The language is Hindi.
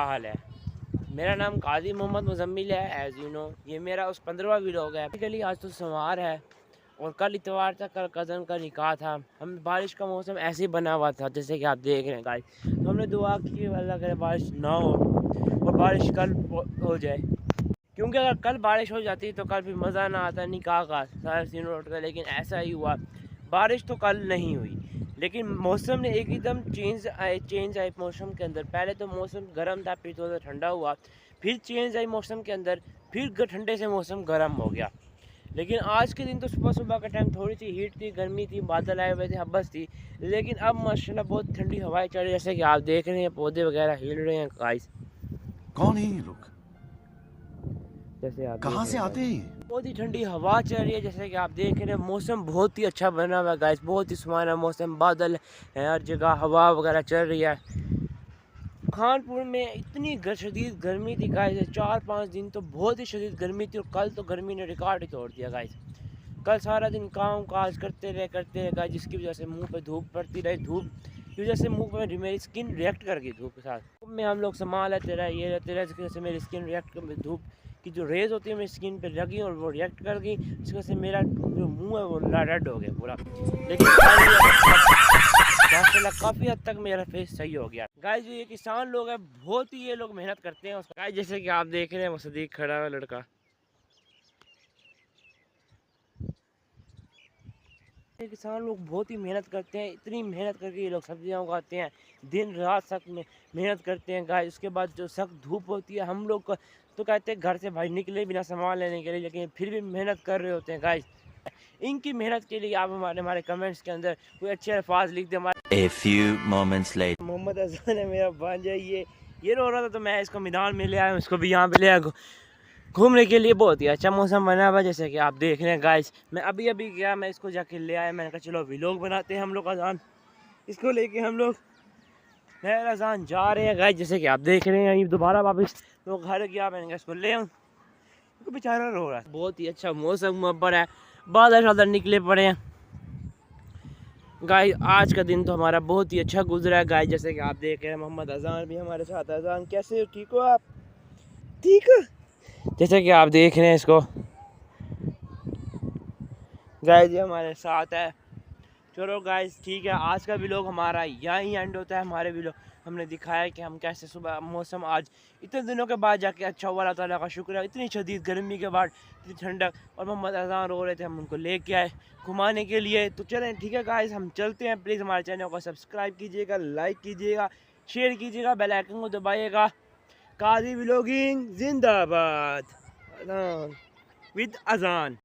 हाल है। मेरा नाम काजी मोहम्मद मुजम्मिल है। एज़ यू नो ये मेरा उस 15वां व्लॉग है। बेसिकली आज तो सोमवार है और कल इतवार था, कल कज़न का निकाह था। हम बारिश का मौसम ऐसे ही बना हुआ था जैसे कि आप देख रहे हैं गाइस। तो हमने दुआ की कि अल्लाह करे बारिश ना हो और बारिश कल हो जाए, क्योंकि अगर कल बारिश हो जाती तो कल भी मज़ा ना आता निकाह का, सारे सीन रोड का। लेकिन ऐसा ही हुआ, बारिश तो कल नहीं हुई। लेकिन मौसम ने एकदम चेंज आई मौसम के अंदर। पहले तो मौसम गर्म था, फिर थोड़ा ठंडा हुआ, फिर चेंज आई मौसम के अंदर, फिर ठंडे से मौसम गर्म हो गया। लेकिन आज के दिन तो सुबह सुबह का टाइम थोड़ी सी हीट थी, गर्मी थी, बादल आए हुए थे, हब्बस थी। लेकिन अब माशाल्लाह बहुत ठंडी हवाएं चल रही है, जैसे कि आप देख रहे हैं पौधे वगैरह हिल रहे हैं गाइस। कौन है ये लोग? जैसे आप कहाँ से आते हैं? बहुत ही ठंडी हवा चल रही है, जैसे कि आप देख रहे हैं। मौसम बहुत ही अच्छा बना हुआ है गाइस, बहुत ही सुहाना मौसम, बादल है हर जगह, हवा वगैरह चल रही है। खानपुर में इतनी शदीद गर्मी थी गाइस, 4-5 दिन तो बहुत ही शदीद गर्मी थी। और कल तो गर्मी ने रिकॉर्ड ही तोड़ दिया गाइस। कल सारा दिन काम काज करते रहे गाइस, जिसकी वजह से मुंह पे धूप पड़ती रही। धूप की वजह से मुंह पे मेरी स्किन रिएक्ट कर गई धूप के साथ। धूप में हम लोग संभाल लेते रहे, ये रहते रहे, जिसकी वजह से मेरी स्किन रिएक्ट कर, धूप की जो रेज होती है मेरी स्किन पे लगी और वो रिएक्ट कर गई, जिसकी वजह से मेरा जो मुंह है वो रेड हो गया पूरा। लेकिन माशाल्लाह काफ़ी हद तक मेरा फेस सही हो गया गाइस। ये किसान लोग हैं, बहुत ही ये लोग मेहनत करते हैं उसका गाइस। जैसे कि आप देख रहे हैं वो सदीक खड़ा है लड़का। ये किसान लोग बहुत ही मेहनत करते हैं, इतनी मेहनत करके ये लोग सब्जियां उगाते हैं, दिन रात सख्त में मेहनत करते हैं गाइस। उसके बाद जो सख्त धूप होती है, हम लोग तो कहते हैं घर से भाई निकले बिना सामान लेने के लिए, लेकिन फिर भी मेहनत कर रहे होते हैं गाइस। इनकी मेहनत के लिए आप हमारे कमेंट्स के अंदर कोई अच्छे अल्फाज लिख दें। A few moments later. Mohammad अज़ान है मेरा भांजा, ये रो रहा था तो मैं इसको मैदान में ले आया हूँ, इसको भी यहाँ पे ले आया घूमने के लिए। बहुत ही अच्छा मौसम बना हुआ जैसे कि आप देख रहे हैं गाइस। मैं अभी गया, मैं इसको जाके ले आया। मैंने कहा चलो व्लॉग बनाते हैं हम लोग अज़ान। इसको लेके हम लोग नहर अज़ान जा रहे हैं गाइस, जैसे कि आप देख रहे हैं। दोबारा वापस तो घर गया, मैंने कहा इसको ले आऊँ, इसको बेचारा रो रहा है। बहुत ही अच्छा मौसम मुहब्बर है, बादल शादल निकले पड़े हैं गाइस। आज का दिन तो हमारा बहुत ही अच्छा गुजरा है गाइस, जैसे कि आप देख रहे हैं। मोहम्मद अज़ान भी हमारे साथ। अज़ान कैसे हो, ठीक हो आप? ठीक हो, जैसे कि आप देख रहे हैं इसको गाइस, ये हमारे साथ है। चलो गाइस ठीक है, आज का व्लॉग हमारा यहीं एंड होता है। हमारे व्लॉग हमने दिखाया कि हम कैसे सुबह मौसम आज इतने दिनों के बाद जाके अच्छा हुआ। अल्लाह ताला का शुक्र है, इतनी शदीद गर्मी के बाद इतनी ठंडक। और मोहम्मद अज़ान रो रहे थे, हम उनको लेके आए घुमाने के लिए। तो चलें ठीक है गाइस, हम चलते हैं। प्लीज़ हमारे चैनल को सब्सक्राइब कीजिएगा, लाइक कीजिएगा, शेयर कीजिएगा, बेल आइकन को दबाइएगा। काजी व्लॉगिंग जिंदाबाद, अज़ान विद अज़ान।